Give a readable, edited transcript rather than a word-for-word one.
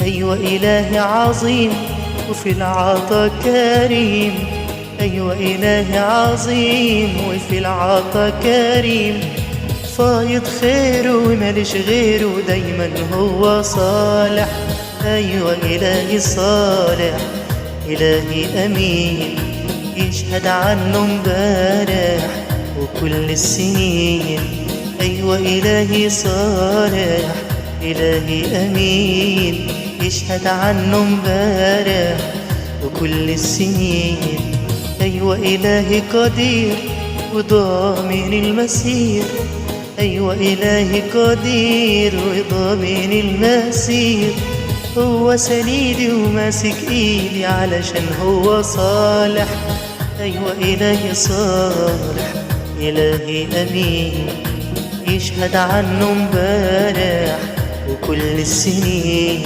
أيوة إلهي عظيم وفي العطا كريم. أيوة إلهي عظيم وفي العطا كريم، فايض خيره ومالش غيره، دايما هو صالح. أيوة إلهي صالح، إلهي أمين، يشهد عنه امبارح وكل السنين. أيوة إلهي صالح، إلهي أمين، يشهد عنه امبارح وكل السنين. أيوة إلهي قدير وضامن المسير. أيوة إلهي قدير وضامن المسير، هو سندي وماسك إيدي علشان هو صالح. أيوة إلهي صالح، إلهي أمين، يشهد عنه امبارح وكل السنين.